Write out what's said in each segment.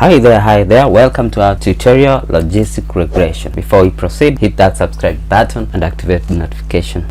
Hi there, welcome to our tutorial Logistic Regression. Before we proceed, hit that subscribe button and activate the notification.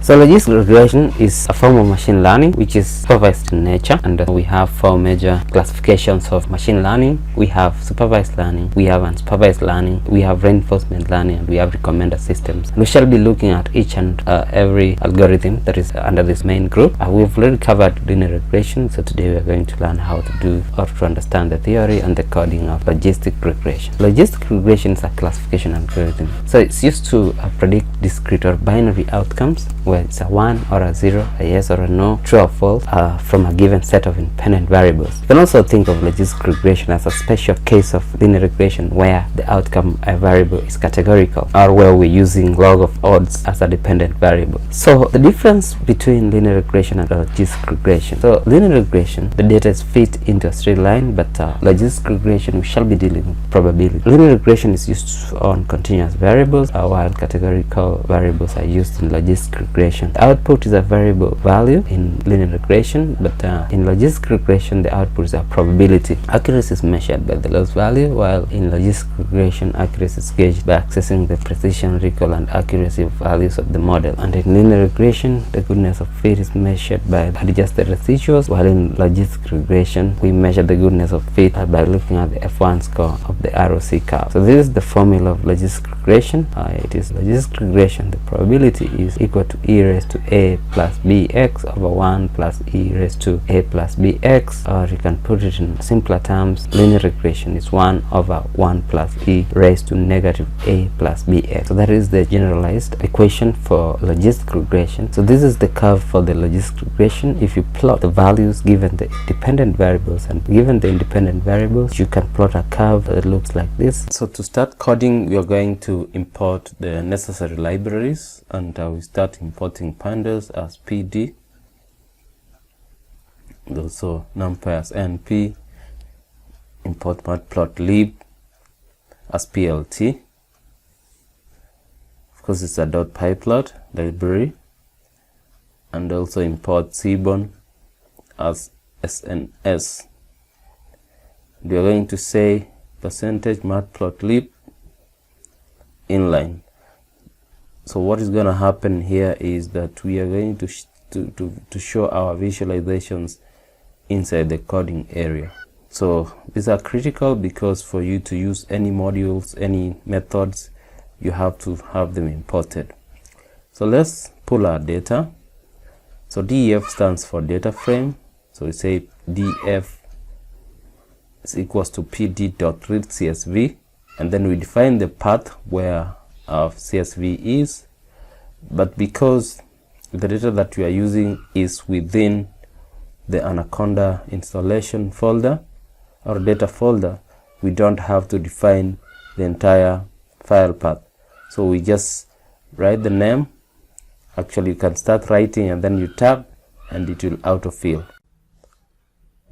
So logistic regression is a form of machine learning which is supervised in nature, and we have four major classifications of machine learning. We have supervised learning, we have unsupervised learning, we have reinforcement learning, and we have recommender systems. And we shall be looking at each and every algorithm that is under this main group. We've already covered linear regression, so today we are going to learn how to do or to understand the theory and the coding of logistic regression. Logistic regression is a classification algorithm. So it's used to predict discrete or binary outcomes, where it's a 1 or a 0, a yes or a no, true or false, from a given set of independent variables. You can also think of logistic regression as a special case of linear regression where the outcome variable is categorical, or where we're using log of odds as a dependent variable. So the difference between linear regression and logistic regression. So linear regression, the data is fit into a straight line, but logistic regression, we shall be dealing with probability. Linear regression is used on continuous variables, while categorical variables are used in logistic regression. The output is a variable value in linear regression, but in logistic regression the output is a probability. Accuracy is measured by the loss value, while in logistic regression accuracy is gauged by accessing the precision, recall, and accuracy of values of the model. And in linear regression, the goodness of fit is measured by adjusted residuals, while in logistic regression we measure the goodness of fit by looking at the F1 score of the ROC curve. So this is the formula of logistic regression. It is logistic regression. The probability is equal to e raised to a plus bx over 1 plus e raised to a plus bx, or you can put it in simpler terms, linear regression is 1 over 1 plus e raised to negative a plus bx. So that is the generalized equation for logistic regression. So this is the curve for the logistic regression. If you plot the values given the dependent variables and given the independent variables, you can plot a curve that looks like this. So to start coding, we are going to import the necessary libraries, and we start importing pandas as pd, and also numpy as np, import matplotlib as plt. Of course, it's a .pyplot library, and also import cbon as sns. We are going to say percentage matplotlib inline. So what is going to happen here is that we are going to show our visualizations inside the coding area. So these are critical because for you to use any modules, any methods, you have to have them imported. So let's pull our data. So def stands for data frame. So we say def is equals to pd.readcsv, and then we define the path where our CSV is, but because the data that we are using is within the Anaconda installation folder or data folder, we don't have to define the entire file path. So we just write the name. Actually, you can start writing and then you tab and it will autofill.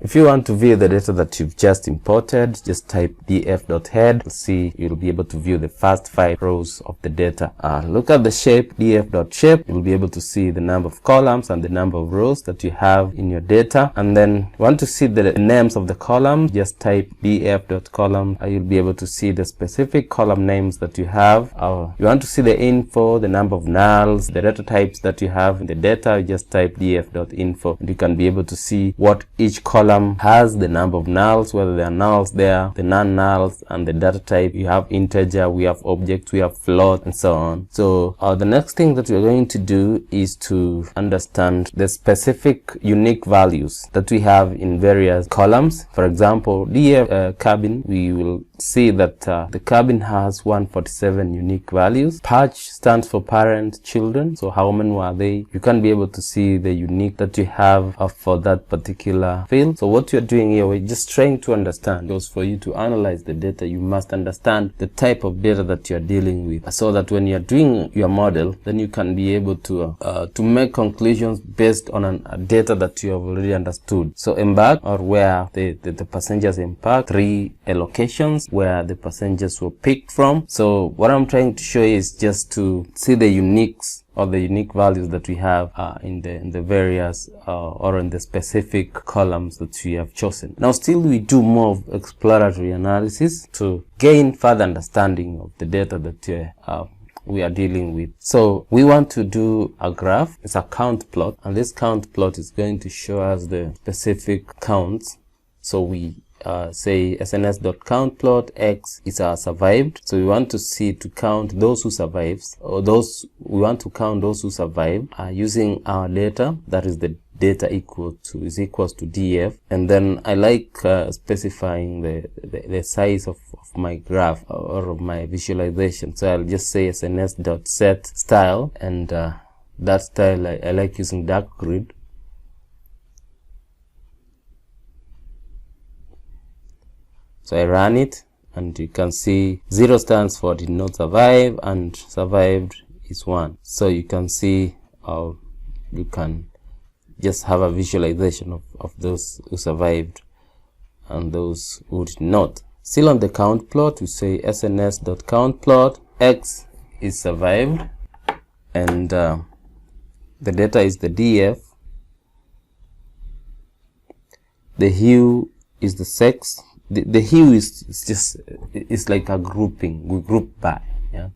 If you want to view the data that you've just imported, just type df.head. See, you'll be able to view the first 5 rows of the data. Look at the shape, df.shape. You'll be able to see the number of columns and the number of rows that you have in your data. And then you want to see the names of the columns, just type df.column. You'll be able to see the specific column names that you have. You want to see the info, the number of nulls, the data types that you have in the data, you just type df.info. And you can be able to see what each column has, the number of nulls, whether there are nulls there, the non-nulls, and the data type. You have integer, we have object, we have float, and so on. So the next thing that we're going to do is to understand the specific unique values that we have in various columns. For example, df cabin, we will see that the cabin has 147 unique values. Patch stands for parent children, so how many were they? You can be able to see the unique that you have for that particular field. So what you're doing here, we're just trying to understand, because for you to analyze the data, you must understand the type of data that you're dealing with, so that when you're doing your model, then you can be able to make conclusions based on data that you have already understood. So embark, or where the passengers embark, 3 allocations, where the passengers were picked from. So what I'm trying to show you is just to see the uniques or the unique values that we have in the various or in the specific columns that we have chosen. Now still we do more of exploratory analysis to gain further understanding of the data that we are dealing with. So we want to do a graph. It's a count plot, and this count plot is going to show us the specific counts. So we say sns.countplot x is our survived. So we want to count those who survives, or we want to count those who survived using our data, that is the data is equals to df, and then I like specifying the size of my graph or of my visualization. So I'll just say sns.set style, and that style I like using dark grid. So I run it, and you can see 0 stands for did not survive, and survived is 1. So you can see how you can just have a visualization of those who survived and those who did not. Still on the count plot, we say sns.countplot x is survived, and the data is the df. The hue is the sex. The hue is like a grouping. We group by, yeah.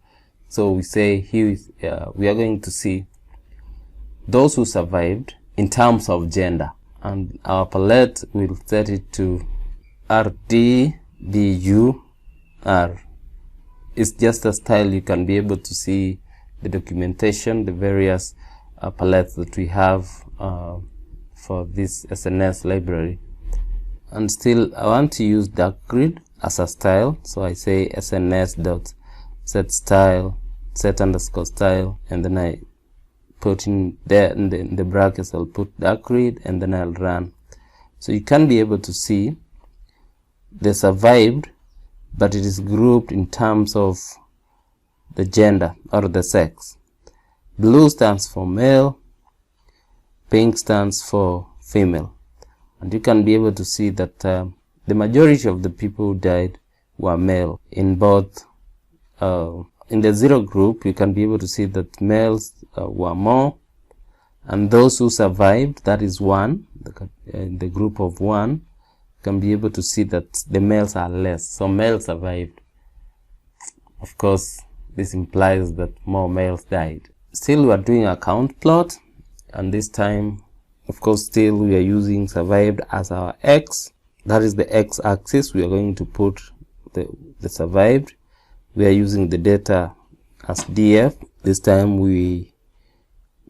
So we say hue is, we are going to see those who survived in terms of gender, and our palette will set it to RDBUR. It's just a style. You can be able to see the documentation, the various palettes that we have for this SNS library. And still I want to use dark grid as a style, so I say sns.set style, set underscore style, and then I put in there in the brackets I'll put dark grid, and then I'll run. So you can be able to see the survived, but it is grouped in terms of the gender or the sex. Blue stands for male, pink stands for female. And you can be able to see that the majority of the people who died were male. In both, in the 0 group, you can be able to see that males were more, and those who survived, that is 1, in the group of 1, you can be able to see that the males are less. So males survived. Of course, this implies that more males died. Still, we are doing a count plot, and this time, of course, still we are using survived as our x. That is the x-axis. We are going to put the survived. We are using the data as df. This time we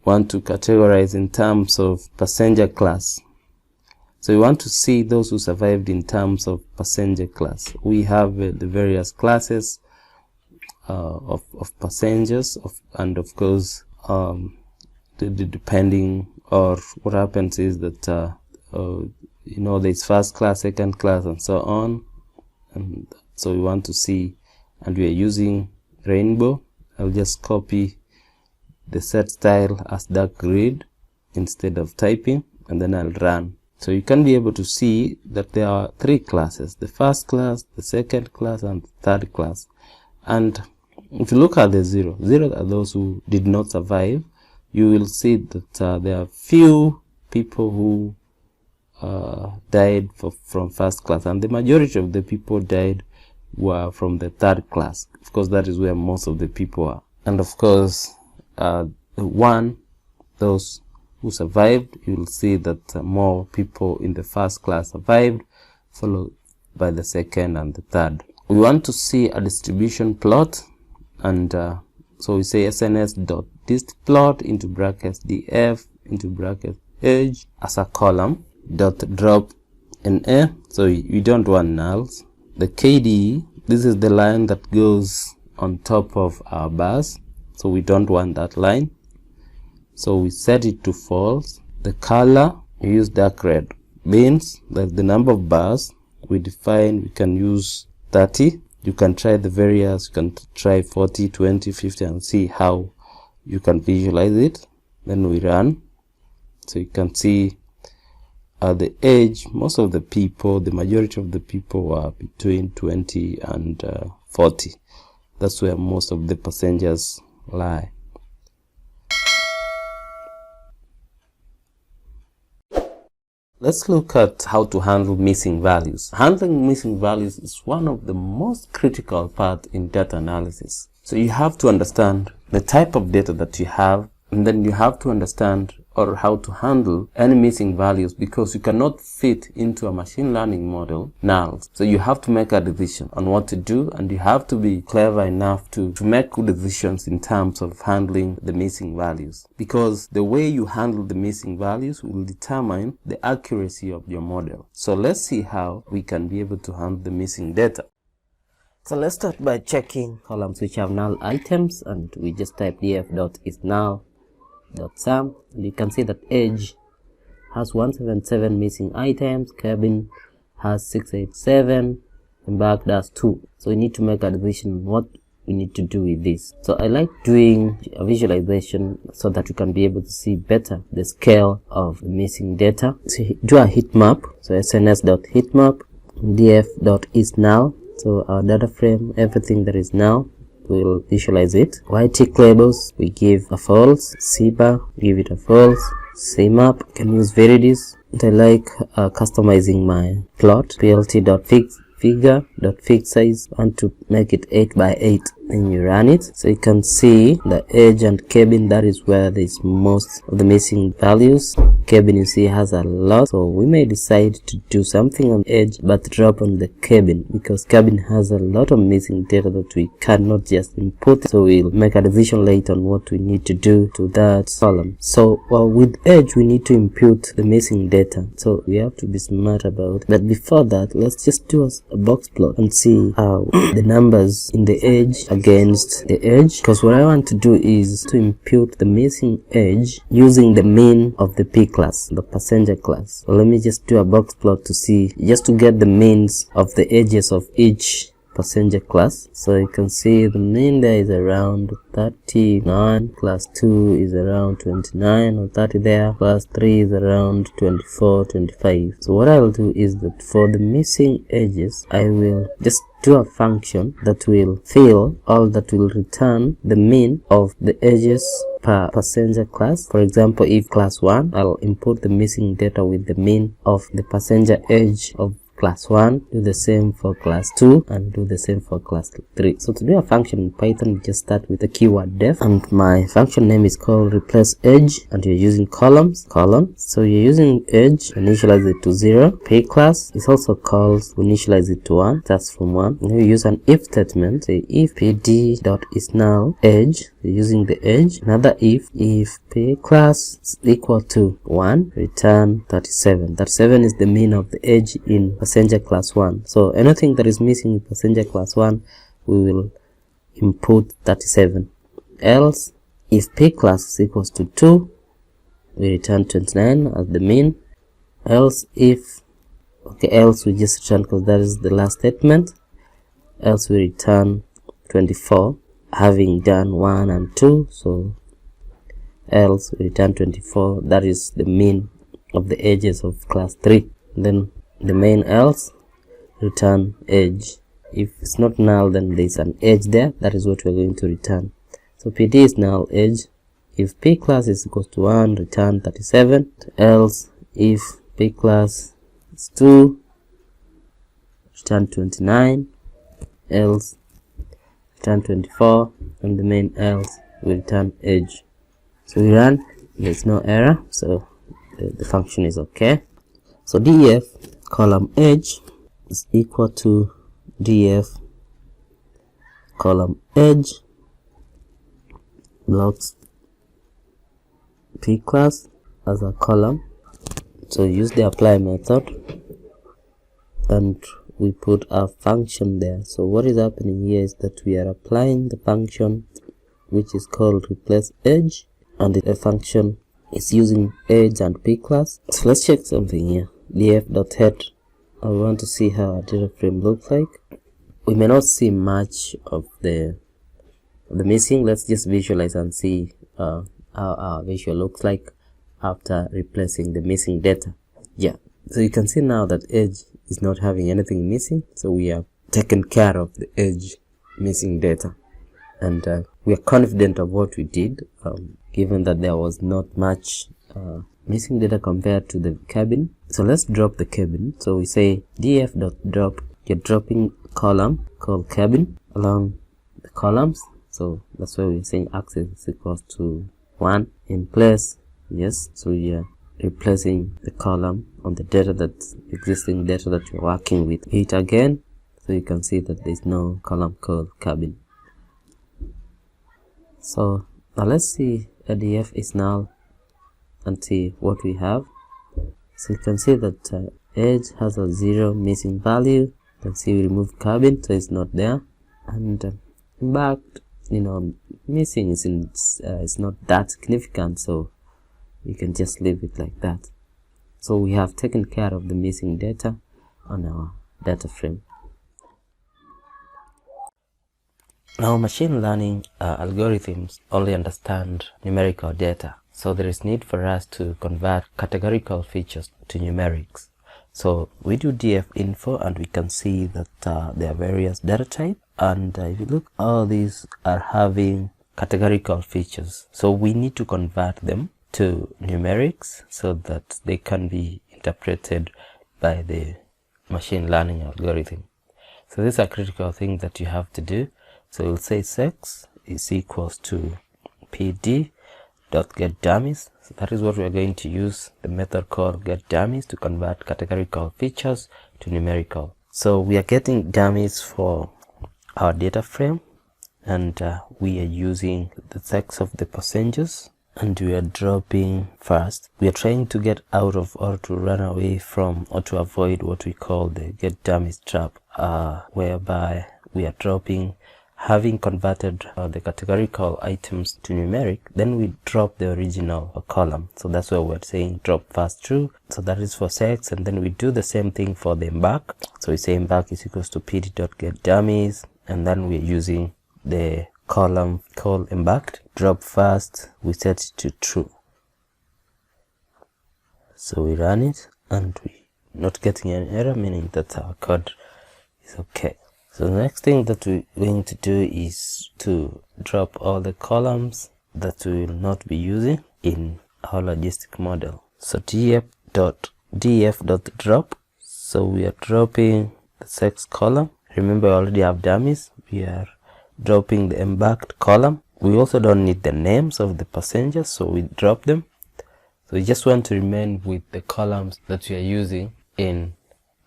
want to categorize in terms of passenger class. So we want to see those who survived in terms of passenger class. We have the various classes of passengers, and of course depending, or what happens is that you know, there's first class, second class, and so on. And so we want to see, and we are using rainbow. I'll just copy the set style as dark grid instead of typing, and then I'll run. So you can be able to see that there are 3 classes: the first class, the second class, and the third class. And if you look at the 0 are those who did not survive. You will see that there are few people who died from first class, and the majority of the people died were from the third class. Of course, that is where most of the people are. And of course, those who survived, you will see that more people in the first class survived, followed by the second and the third. We want to see a distribution plot, and so we say sns.distplot into brackets df into brackets age as a column dot drop na. So we don't want nulls. The KDE, this is the line that goes on top of our bars, so we don't want that line. So we set it to false. The color, we use dark red. Bins, that's the number of bars. We can use 30. You can try the various, you can try 40, 20, 50, and see how you can visualize it. Then we run. So you can see at the age, most of the people, the majority of the people were between 20 and 40. That's where most of the passengers lie. Let's look at how to handle missing values. Handling missing values is one of the most critical parts in data analysis. So you have to understand the type of data that you have, and then you have to understand or how to handle any missing values, because you cannot fit into a machine learning model null. So you have to make a decision on what to do, and you have to be clever enough to make good decisions in terms of handling the missing values, because the way you handle the missing values will determine the accuracy of your model. So let's see how we can be able to handle the missing data. So let's start by checking columns which have null items, and we just type df.isNull.sum, and you can see that age has 177 missing items, cabin has 687, and back does 2. So we need to make a decision on what we need to do with this. So I like doing a visualization so that you can be able to see better the scale of the missing data. So do a heat map, so sns.heatmap, df.isNull, so our data frame, everything that is now, we'll visualize it. Tick labels, we give a false. cbar, give it a false. cmap, can use Veridis. And I like customizing my plot. plt.figure.figsize, want to make it 8 by 8. Then you run it, so you can see the edge and cabin, that is where there's most of the missing values. Cabin, you see, has a lot, so we may decide to do something on edge but drop on the cabin, because cabin has a lot of missing data that we cannot just input. So we'll make a decision later on what we need to do to that column. So with edge, we need to input the missing data, so we have to be smart about it. But before that, let's just do a box plot and see how the numbers in the edge against the edge, because what I want to do is to impute the missing edge using the mean of the P class, the passenger class. So let me just do a box plot to see, just to get the means of the edges of each passenger class. So you can see the mean there is around 39, class 2 is around 29 or 30 there, class 3 is around 24, 25. So what I'll do is that for the missing edges, I will just do a function that will fill all, that will return the mean of the edges per passenger class. For example, if class 1, I'll import the missing data with the mean of the passenger edge of class 1, do the same for class 2, and do the same for class 3. So to do a function in Python, we just start with the keyword def, and my function name is called replace edge, and you're using column. So you're using edge, initialize it to 0. P class is also called, we initialize it to 1, starts from 1. Now you use an if statement, say if pd.isNull edge, you're using the edge. Another if p class is equal to 1, return 37. 37 is the mean of the edge in passenger class 1. So anything that is missing in passenger class 1, we will input 37. Else, if P class is equals to 2, we return 29 as the mean. Else else we just return, because that is the last statement. Else we return 24, having done 1 and 2. So else we return 24, that is the mean of the edges of class 3. Then the main else, return edge. If it's not null, then there's an edge there, that is what we're going to return. So pd is null edge. If p class is equals to 1, return 37. Else, if p class is 2, return 29. Else, return 24, and the main else will return edge. So we run, there's no error, so the function is okay. So df column edge is equal to df column edge blocks p class as a column. So use the apply method, and we put our function there. So what is happening here is that we are applying the function which is called replace edge, and the function is using edge and p class. So let's check something here. df.head, I want to see how our data frame looks like. We may not see much of the missing. Let's just visualize and see how our visual looks like after replacing the missing data. Yeah, So you can see now that edge is not having anything missing, so we have taken care of the edge missing data, and we are confident of what we did, given that there was not much missing data compared to the cabin. So let's drop the cabin. So we say df.drop, you're dropping column called cabin along the columns. So that's why we're saying axis is equals to 1 in place. Yes, so we are replacing the column on the data, that's existing data that you're working with, it again. So you can see that there's no column called cabin. So now let's see ADF is null and see what we have. So you can see that edge has a 0 missing value. You can see we remove cabin, so it's not there. And embarked, missing is not that significant, so you can just leave it like that. So we have taken care of the missing data on our data frame. Now machine learning algorithms only understand numerical data, so there is need for us to convert categorical features to numerics. So we do df info and we can see that there are various data types, and if you look, all these are having categorical features, so we need to convert them to numerics so that they can be interpreted by the machine learning algorithm. So these are critical things that you have to do. So we'll say sex is equals to pd.getDummies. So that is what we are going to use, the method called getDummies, to convert categorical features to numerical. So we are getting dummies for our data frame, and we are using the sex of the passengers, and we are dropping first. We are trying to get out of, or to run away from, or to avoid what we call the getDummies trap, whereby we are dropping, having converted the categorical items to numeric, then we drop the original column. So that's why we're saying drop first true. So that is for sex, and then we do the same thing for the embark. So we say embark is equals to pd.getDummies, and then we're using the column called embarked. Drop first, we set it to true. So we run it, and we're not getting any error, meaning that our code is okay. So the next thing that we're going to do is to drop all the columns that we will not be using in our logistic model. So df.drop. So we are dropping the sex column. Remember, I already have dummies. We are dropping the embarked column. We also don't need the names of the passengers, so we drop them. So we just want to remain with the columns that we are using in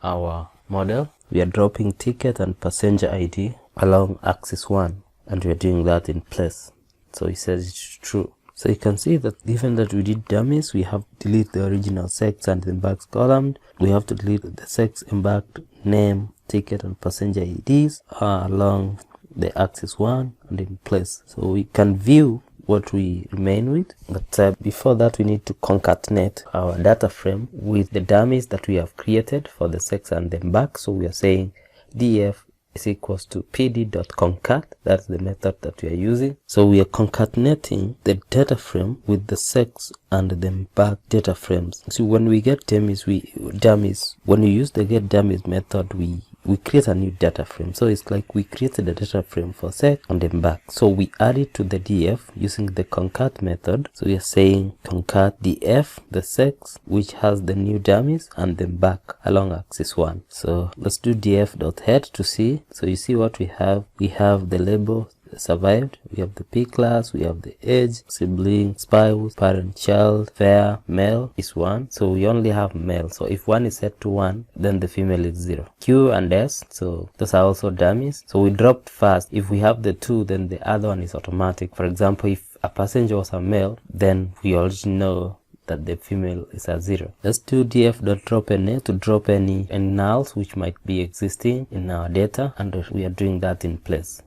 our model. We are dropping ticket and passenger ID along axis 1, and we are doing that in place. So it says it's true. So you can see that given that we did dummies, we have to delete the original sex and the embarked column. We have to delete the sex, embarked, name, ticket and passenger IDs along the axis 1 and in place. So we can view what we remain with, but before that we need to concatenate our data frame with the dummies that we have created for the sex and the embark. So we are saying df is equals to pd.concat. That's the method that we are using. So we are concatenating the data frame with the sex and the embark data frames. So when we get dummies, when we use the getDummies method, we create a new data frame. So it's like we created a data frame for sex and embark. So we add it to the df using the concat method. So we are saying concat df, the sex, which has the new dummies, and the embark along axis 1. So let's do df.head to see. So you see what we have. We have the label survived, we have the p class, we have the age, sibling, spouse, parent, child, fair, male is 1. So we only have male. So if 1 is set to 1, then the female is 0. Q and S, so those are also dummies. So we dropped first. If we have the 2, then the other one is automatic. For example, if a passenger was a male, then we already know that the female is a 0. Let's do df.dropNA to drop any nulls which might be existing in our data, and we are doing that in place.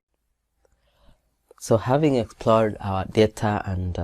So having explored our data and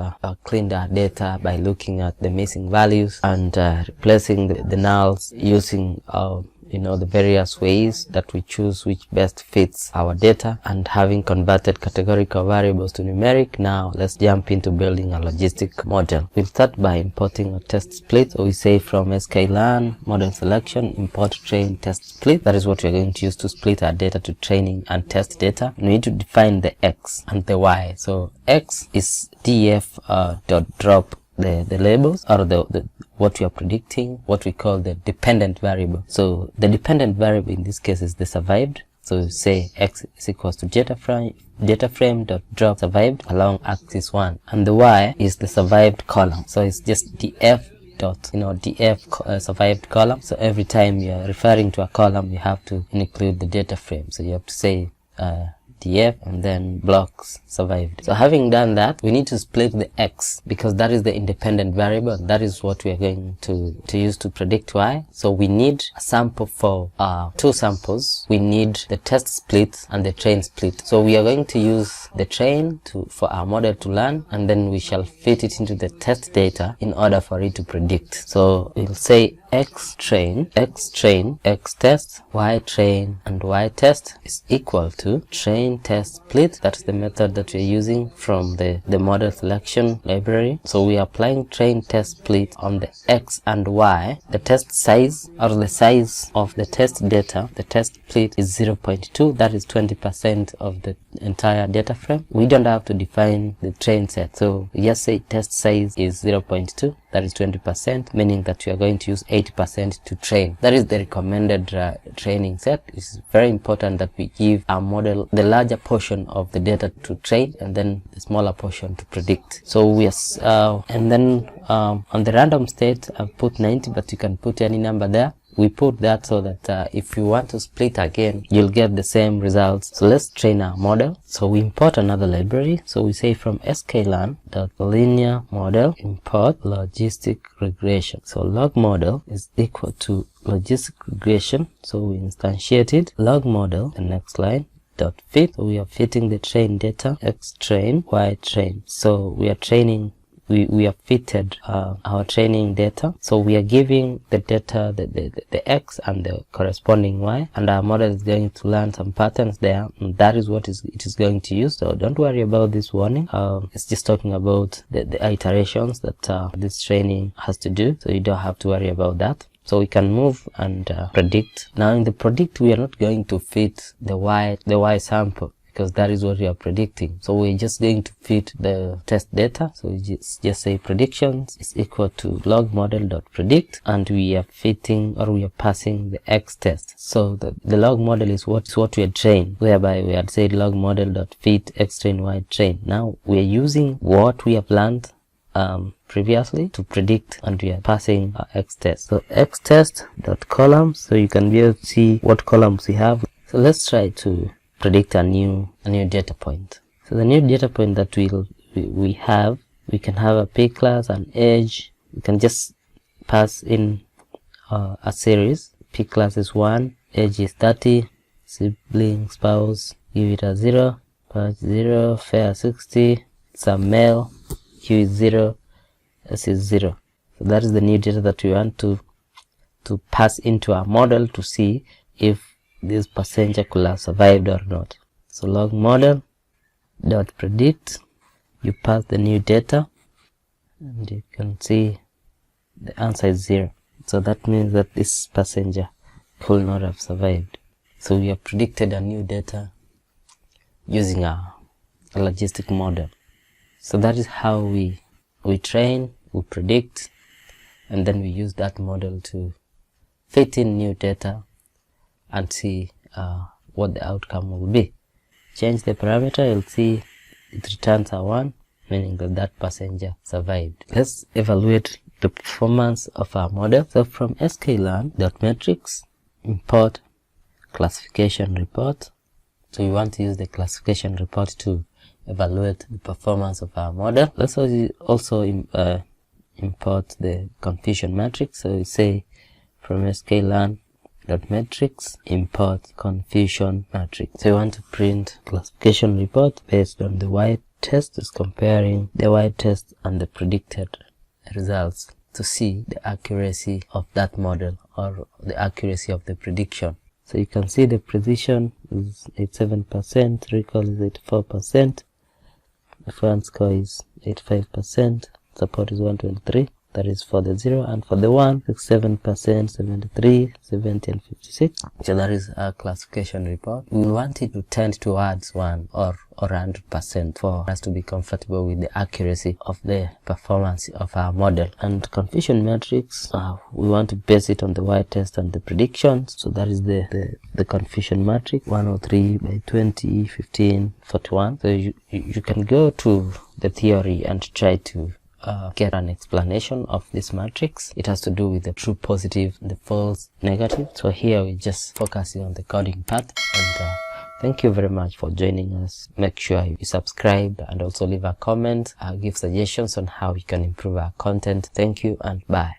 cleaned our data by looking at the missing values and replacing the nulls using our the various ways that we choose which best fits our data. And having converted categorical variables to numeric, now let's jump into building a logistic model. We'll start by importing a test split. So we say from sklearn model selection, import train test split. That is what we're going to use to split our data to training and test data. We need to define the x and the y. So x is df dot drop the labels, or the what we are predicting, what we call the dependent variable. So the dependent variable in this case is the survived. So we say x is equals to data frame dot drop survived along axis 1, and the y is the survived column. So it's just df dot df survived column. So every time you are referring to a column, you have to include the data frame. So you have to say df and then blocks survived. So having done that, we need to split the x, because that is the independent variable. That is what we are going to use to predict y. So we need a sample for 2 samples. We need the test split and the train split. So we are going to use the train for our model to learn, and then we shall fit it into the test data in order for it to predict. So we'll say x train, x test, y train, and y test is equal to train test split. That's the method that we're using from the model selection library. So we are applying train test split on the x and y. The test size, or the size of the test data, the test split is 0.2. that is 20% of the entire data frame. We don't have to define the train set, so we just say test size is 0.2. that is 20%, meaning that we are going to use 80% to train. That is the recommended training set. It's very important that we give our model the larger portion of the data to train and then the smaller portion to predict. So we are, and then on the random state I've put 90, but you can put any number there. We put that so that if you want to split again, you'll get the same results. So let's train our model. So we import another library. So we say from sklearn.linear model import logistic regression. So log model is equal to logistic regression. So we instantiated log model, the next line, dot fit. So we are fitting the train data, x train, y train. So we are training, we have fitted our training data. So we are giving the data the x and the corresponding y, and our model is going to learn some patterns there, and that is what it is going to use. So don't worry about this warning. It's just talking about the iterations that this training has to do, so you don't have to worry about that. So we can move and predict. Now in the predict, we are not going to fit the y sample, because that is what we are predicting. So we're just going to fit the test data. So we just say predictions is equal to log model.predict, and we are fitting, or we are passing the x test. So the log model is what we are trained, whereby we had said log model.fit x train y train. Now we are using what we have learned previously to predict, and we are passing our x test. So x test dot columns, so you can be able to see what columns we have. So let's try to predict a new data point. So the new data point that we have, we can have a p class, an age. We can just pass in a series. P class is 1, age is 30, sibling, spouse, give it a 0, patch 0, fair 60, some male, q is 0, s is 0. So that is the new data that we want to pass into our model to see if this passenger could have survived or not. So log model dot predict, you pass the new data, and you can see the answer is 0. So that means that this passenger could not have survived. So we have predicted a new data using a logistic model. So that is how we train, we predict, and then we use that model to fit in new data and see what the outcome will be. Change the parameter, you'll see it returns a 1, meaning that passenger survived. Let's evaluate the performance of our model. So from sklearn.metrics, import classification report. So we want to use the classification report to evaluate the performance of our model. Let's also import the confusion matrix. So we say from sklearn.metrics import confusion matrix. So we want to print classification report based on the y test, is comparing the y test and the predicted results to see the accuracy of that model or the accuracy of the prediction. So you can see the precision is 87%, recall is 84%, the fluent score is 85%, support is 123, that is for the 0, and for the 1, 67%, 73, 70, and 56. So that is our classification report. We want it to tend towards 1 or 100% for us to be comfortable with the accuracy of the performance of our model. And confusion matrix, we want to base it on the y-test and the predictions. So that is the confusion matrix, 103 by 20, 15, 41. So you can go to the theory and try to get an explanation of this matrix. It has to do with the true positive and the false negative. So here we're just focusing on the coding part, and thank you very much for joining us. Make sure you subscribe and also leave a comment, give suggestions on how we can improve our content. Thank you and bye.